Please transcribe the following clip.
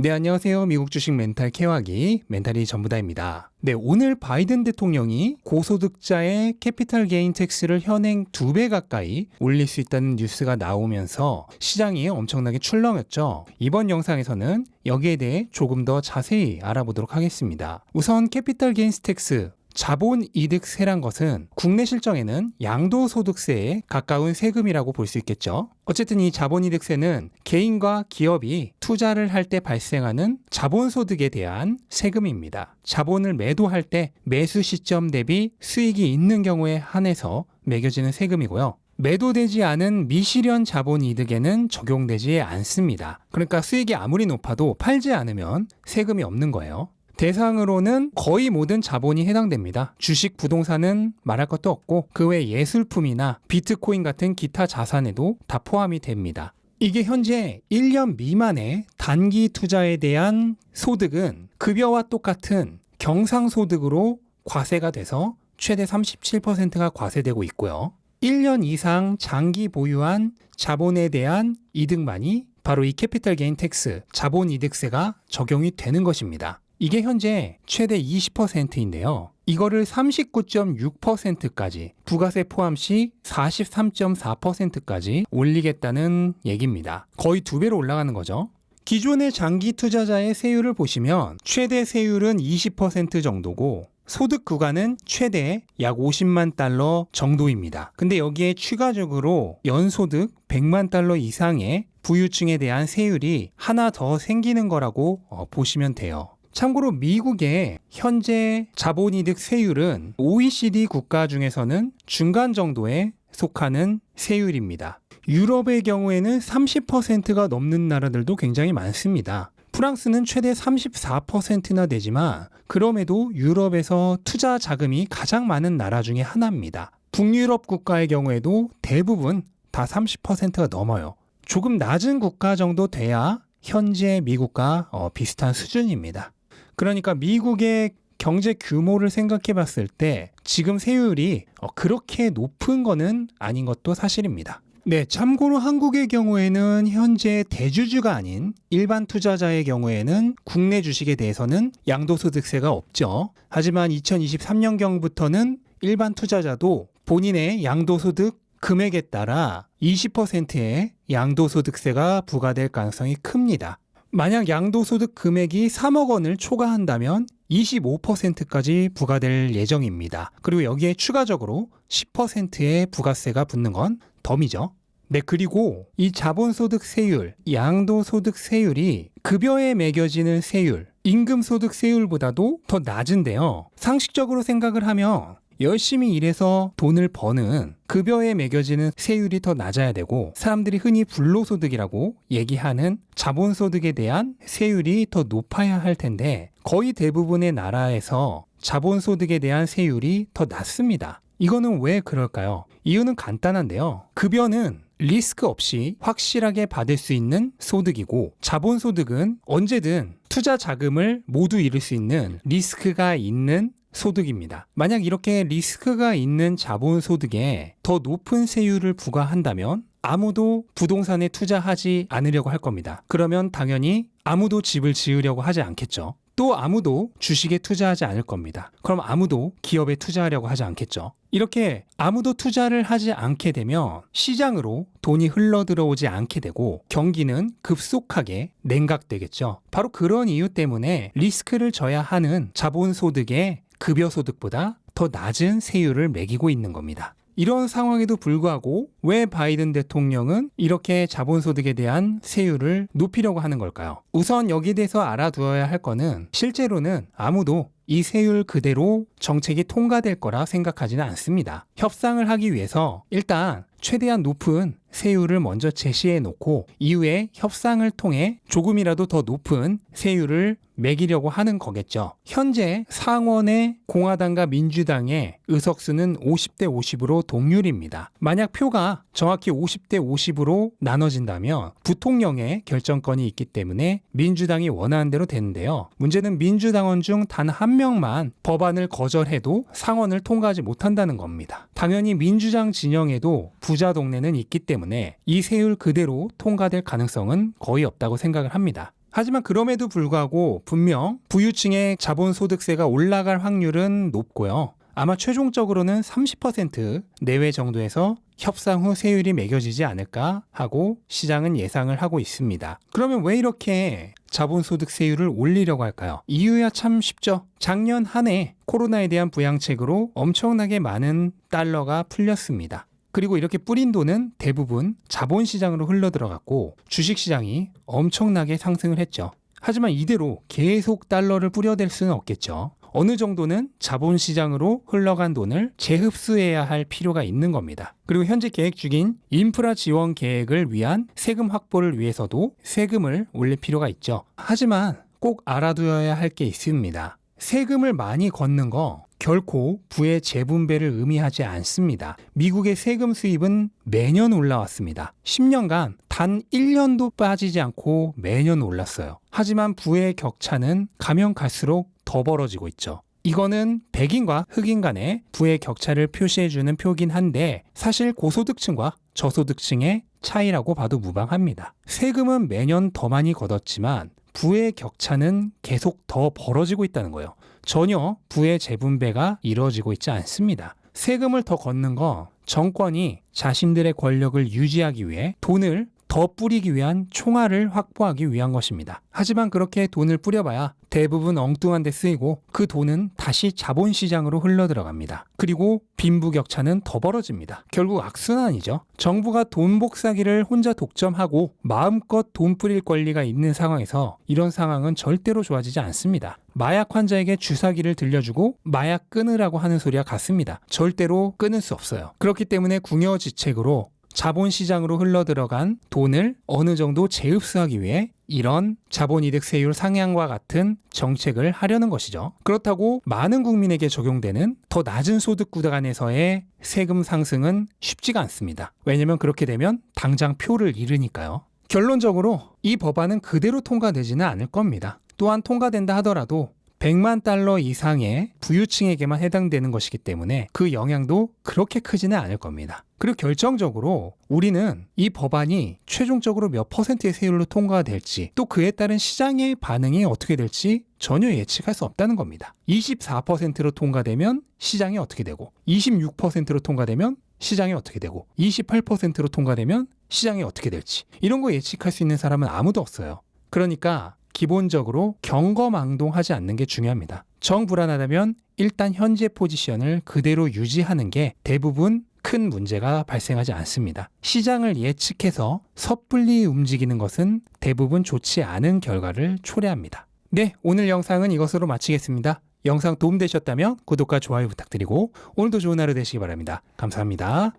네, 안녕하세요. 미국 주식 멘탈 케어하기 멘탈이 전부다입니다. 네, 오늘 바이든 대통령이 고소득자의 캐피탈 게인 텍스를 현행 2배 가까이 올릴 수 있다는 뉴스가 나오면서 시장이 엄청나게 출렁였죠. 이번 영상에서는 여기에 대해 조금 더 자세히 알아보도록 하겠습니다. 우선 캐피탈 게인스 텍스 자본이득세란 것은 국내 실정에는 양도소득세에 가까운 세금이라고 볼 수 있겠죠. 어쨌든 이 자본이득세는 개인과 기업이 투자를 할 때 발생하는 자본소득에 대한 세금입니다. 자본을 매도할 때 매수 시점 대비 수익이 있는 경우에 한해서 매겨지는 세금이고요. 매도되지 않은 미실현 자본이득에는 적용되지 않습니다. 그러니까 수익이 아무리 높아도 팔지 않으면 세금이 없는 거예요. 대상으로는 거의 모든 자본이 해당됩니다. 주식, 부동산은 말할 것도 없고 그 외 예술품이나 비트코인 같은 기타 자산에도 다 포함이 됩니다. 이게 현재 1년 미만의 단기 투자에 대한 소득은 급여와 똑같은 경상소득으로 과세가 돼서 최대 37%가 과세되고 있고요. 1년 이상 장기 보유한 자본에 대한 이득만이 바로 이 캐피탈 게인 텍스, 자본이득세가 적용이 되는 것입니다. 이게 현재 최대 20%인데요. 이거를 39.6%까지 부가세 포함 시 43.4%까지 올리겠다는 얘기입니다. 거의 2배로 올라가는 거죠. 기존의 장기 투자자의 세율을 보시면 최대 세율은 20% 정도고 소득 구간은 최대 약 50만 달러 정도입니다. 근데 여기에 추가적으로 연소득 100만 달러 이상의 부유층에 대한 세율이 하나 더 생기는 거라고 보시면 돼요. 참고로 미국의 현재 자본이득 세율은 OECD 국가 중에서는 중간 정도에 속하는 세율입니다. 유럽의 경우에는 30%가 넘는 나라들도 굉장히 많습니다. 프랑스는 최대 34%나 되지만 그럼에도 유럽에서 투자 자금이 가장 많은 나라 중에 하나입니다. 북유럽 국가의 경우에도 대부분 다 30%가 넘어요. 조금 낮은 국가 정도 돼야 현재 미국과 비슷한 수준입니다. 그러니까 미국의 경제 규모를 생각해 봤을 때 지금 세율이 그렇게 높은 거는 아닌 것도 사실입니다. 네, 참고로 한국의 경우에는 현재 대주주가 아닌 일반 투자자의 경우에는 국내 주식에 대해서는 양도소득세가 없죠. 하지만 2023년경부터는 일반 투자자도 본인의 양도소득 금액에 따라 20%의 양도소득세가 부과될 가능성이 큽니다. 만약 양도소득 금액이 3억 원을 초과한다면 25%까지 부과될 예정입니다. 그리고 여기에 추가적으로 10%의 부가세가 붙는 건 덤이죠. 네, 그리고 이 자본소득 세율, 양도소득 세율이 급여에 매겨지는 세율, 임금소득 세율보다도 더 낮은데요. 상식적으로 생각을 하면 열심히 일해서 돈을 버는 급여에 매겨지는 세율이 더 낮아야 되고 사람들이 흔히 불로소득이라고 얘기하는 자본소득에 대한 세율이 더 높아야 할 텐데 거의 대부분의 나라에서 자본소득에 대한 세율이 더 낮습니다. 이거는 왜 그럴까요? 이유는 간단한데요. 급여는 리스크 없이 확실하게 받을 수 있는 소득이고 자본소득은 언제든 투자 자금을 모두 잃을 수 있는 리스크가 있는 소득입니다. 만약 이렇게 리스크가 있는 자본소득에 더 높은 세율을 부과한다면 아무도 부동산에 투자하지 않으려고 할 겁니다. 그러면 당연히 아무도 집을 지으려고 하지 않겠죠. 또 아무도 주식에 투자하지 않을 겁니다. 그럼 아무도 기업에 투자하려고 하지 않겠죠. 이렇게 아무도 투자를 하지 않게 되면 시장으로 돈이 흘러들어오지 않게 되고 경기는 급속하게 냉각되겠죠. 바로 그런 이유 때문에 리스크를 져야 하는 자본소득의 급여소득보다 더 낮은 세율을 매기고 있는 겁니다. 이런 상황에도 불구하고 왜 바이든 대통령은 이렇게 자본소득에 대한 세율을 높이려고 하는 걸까요? 우선 여기에 대해서 알아두어야 할 거는 실제로는 아무도 이 세율 그대로 정책이 통과될 거라 생각하지는 않습니다. 협상을 하기 위해서 일단 최대한 높은 세율을 먼저 제시해 놓고 이후에 협상을 통해 조금이라도 더 높은 세율을 매기려고 하는 거겠죠. 현재 상원의 공화당과 민주당의 의석수는 50대 50으로 동률입니다. 만약 표가 정확히 50대 50으로 나눠진다면 부통령의 결정권이 있기 때문에 민주당이 원하는 대로 되는데요. 문제는 민주당원 중 단 한 명만 법안을 거절해도 상원을 통과하지 못한다는 겁니다. 당연히 민주당 진영에도 부자 동네는 있기 때문에 이 세율 그대로 통과될 가능성은 거의 없다고 생각을 합니다. 하지만 그럼에도 불구하고 분명 부유층의 자본소득세가 올라갈 확률은 높고요. 아마 최종적으로는 30% 내외 정도에서 협상 후 세율이 매겨지지 않을까 하고 시장은 예상을 하고 있습니다. 그러면 왜 이렇게 자본소득세율을 올리려고 할까요? 이유야 참 쉽죠. 작년 한 해 코로나에 대한 부양책으로 엄청나게 많은 달러가 풀렸습니다. 그리고 이렇게 뿌린 돈은 대부분 자본시장으로 흘러들어갔고 주식시장이 엄청나게 상승을 했죠. 하지만 이대로 계속 달러를 뿌려댈 수는 없겠죠. 어느 정도는 자본시장으로 흘러간 돈을 재흡수해야 할 필요가 있는 겁니다. 그리고 현재 계획 중인 인프라 지원 계획을 위한 세금 확보를 위해서도 세금을 올릴 필요가 있죠. 하지만 꼭 알아두어야 할 게 있습니다. 세금을 많이 걷는 거 결코 부의 재분배를 의미하지 않습니다. 미국의 세금 수입은 매년 올라왔습니다. 10년간 단 1년도 빠지지 않고 매년 올랐어요. 하지만 부의 격차는 가면 갈수록 더 벌어지고 있죠. 이거는 백인과 흑인 간의 부의 격차를 표시해주는 표긴 한데 사실 고소득층과 저소득층의 차이라고 봐도 무방합니다. 세금은 매년 더 많이 걷었지만 부의 격차는 계속 더 벌어지고 있다는 거예요. 전혀 부의 재분배가 이루어지고 있지 않습니다. 세금을 더 걷는 거 정권이 자신들의 권력을 유지하기 위해 돈을 더 뿌리기 위한 총알을 확보하기 위한 것입니다. 하지만 그렇게 돈을 뿌려봐야 대부분 엉뚱한 데 쓰이고 그 돈은 다시 자본시장으로 흘러들어갑니다. 그리고 빈부격차는 더 벌어집니다. 결국 악순환이죠. 정부가 돈 복사기를 혼자 독점하고 마음껏 돈 뿌릴 권리가 있는 상황에서 이런 상황은 절대로 좋아지지 않습니다. 마약 환자에게 주사기를 들려주고 마약 끊으라고 하는 소리와 같습니다. 절대로 끊을 수 없어요. 그렇기 때문에 궁여지책으로 자본시장으로 흘러들어간 돈을 어느 정도 재흡수하기 위해 이런 자본이득 세율 상향과 같은 정책을 하려는 것이죠. 그렇다고 많은 국민에게 적용되는 더 낮은 소득 구간에서의 세금 상승은 쉽지가 않습니다. 왜냐하면 그렇게 되면 당장 표를 잃으니까요. 결론적으로 이 법안은 그대로 통과되지는 않을 겁니다. 또한 통과된다 하더라도 100만 달러 이상의 부유층에게만 해당되는 것이기 때문에 그 영향도 그렇게 크지는 않을 겁니다. 그리고 결정적으로 우리는 이 법안이 최종적으로 몇 퍼센트의 세율로 통과될지 또 그에 따른 시장의 반응이 어떻게 될지 전혀 예측할 수 없다는 겁니다. 24%로 통과되면 시장이 어떻게 되고 26%로 통과되면 시장이 어떻게 되고 28%로 통과되면 시장이 어떻게 될지 이런 거 예측할 수 있는 사람은 아무도 없어요. 그러니까 기본적으로 경거망동하지 않는 게 중요합니다. 정불안하다면 일단 현재 포지션을 그대로 유지하는 게 대부분 큰 문제가 발생하지 않습니다. 시장을 예측해서 섣불리 움직이는 것은 대부분 좋지 않은 결과를 초래합니다. 네, 오늘 영상은 이것으로 마치겠습니다. 영상 도움되셨다면 구독과 좋아요 부탁드리고 오늘도 좋은 하루 되시기 바랍니다. 감사합니다.